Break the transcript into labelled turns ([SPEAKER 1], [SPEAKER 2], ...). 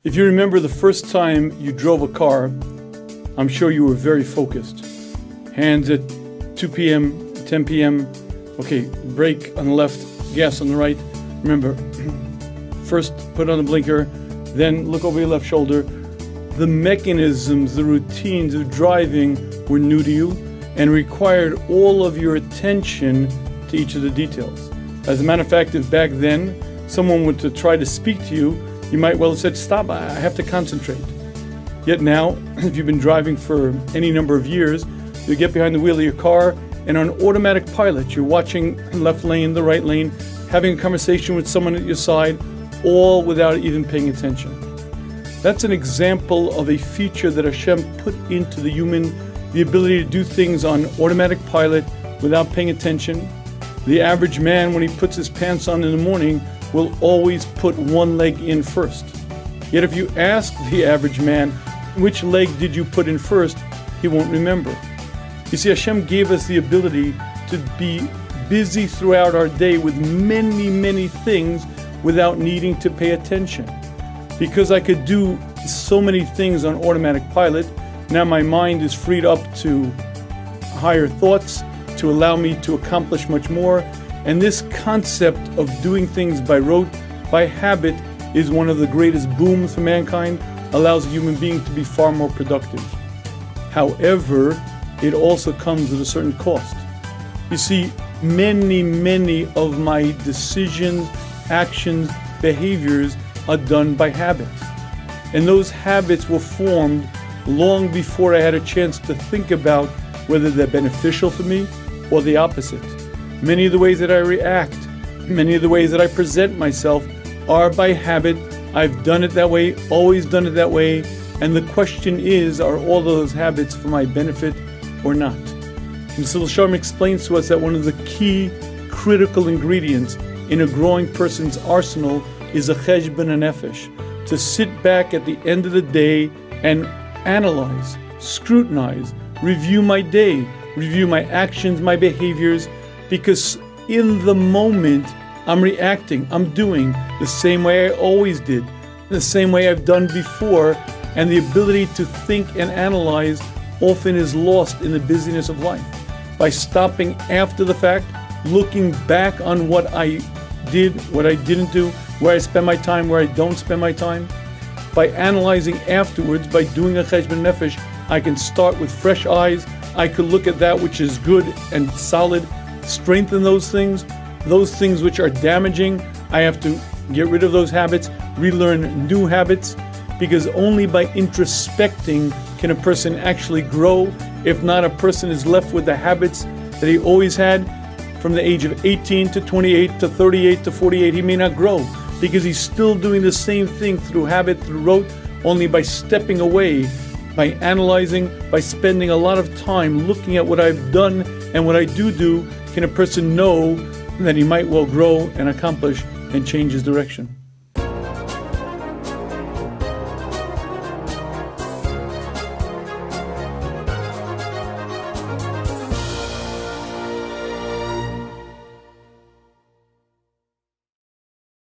[SPEAKER 1] If you remember the first time you drove a car, I'm sure you were very focused. Hands at 2 p.m., 10 p.m. Okay, brake on the left, gas on the right. Remember, first put on the blinker, then look over your left shoulder. The mechanisms, the routines of driving were new to you and required all of your attention to each of the details. As a matter of fact, if back then someone were to try to speak to you, you might well have said, stop, I have to concentrate. Yet now, if you've been driving for any number of years, you get behind the wheel of your car and on automatic pilot, you're watching left lane, the right lane, having a conversation with someone at your side, all without even paying attention. That's an example of a feature that Hashem put into the human, the ability to do things on automatic pilot without paying attention. The average man, when he puts his pants on in the morning, will always put one leg in first. Yet if you ask the average man, which leg did you put in first, he won't remember. You see, Hashem gave us the ability to be busy throughout our day with many, many things without needing to pay attention. Because I could do so many things on automatic pilot, now my mind is freed up to higher thoughts to allow me to accomplish much more. And this concept of doing things by rote, by habit, is one of the greatest booms for mankind, allows a human being to be far more productive. However, it also comes at a certain cost. You see, many of my decisions, actions, behaviors are done by habit. And those habits were formed long before I had a chance to think about whether they're beneficial for me or the opposite. Many of the ways that I react, many of the ways that I present myself are by habit. I've done it that way, always done it that way. And the question is, are all those habits for my benefit or not? Mesillas Yesharim explains to us that one of the key critical ingredients in a growing person's arsenal is a cheshbon nefesh, to sit back at the end of the day and analyze, scrutinize, review my day, review my actions, my behaviors, because in the moment I'm reacting, I'm doing the same way I always did, the same way I've done before, and the ability to think and analyze often is lost in the busyness of life. By stopping after the fact, looking back on what I did, what I didn't do, where I spend my time, where I don't spend my time, by analyzing afterwards, by doing a cheshbon nefesh, I can start with fresh eyes. I could look at that which is good and solid, strengthen those things which are damaging. I have to get rid of those habits, relearn new habits, because only by introspecting can a person actually grow. If not, a person is left with the habits that he always had. From the age of 18 to 28 to 38 to 48, he may not grow because he's still doing the same thing through habit, through rote. Only by stepping away, by analyzing, by spending a lot of time looking at what I've done and what I do, can a person know that he might well grow and accomplish and change his direction.